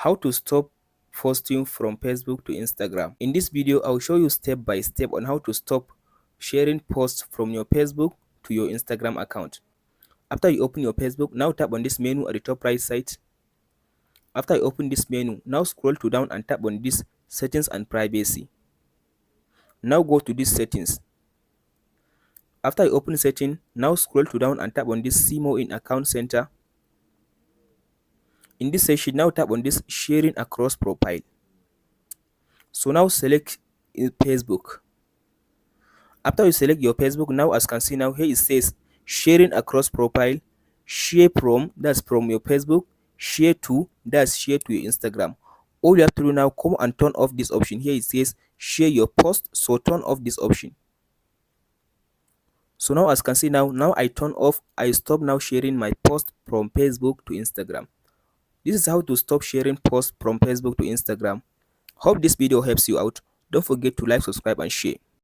How to stop posting from Facebook to Instagram. In this video, I'll show you step by step on how to stop sharing posts from your Facebook to your Instagram account. After you open your Facebook, now tap on this menu at the top right side. After you open this menu, now scroll to down and tap on this settings and privacy. Now go to this settings. After you open setting, now scroll to down and tap on this see more in account center. In this section, now tap on this sharing across profile. So now select Facebook. After you select your Facebook, now as you can see now here it says sharing across profile, share from, that's from your Facebook, share to, that's share to your Instagram. All you have to do now, come and turn off this option. Here it says share your post, so turn off this option. So now as you can see now I turn off, I stop now sharing my post from Facebook to Instagram. This is how to stop sharing posts from Facebook to Instagram. Hope this video helps you out. Don't forget to like, subscribe and share.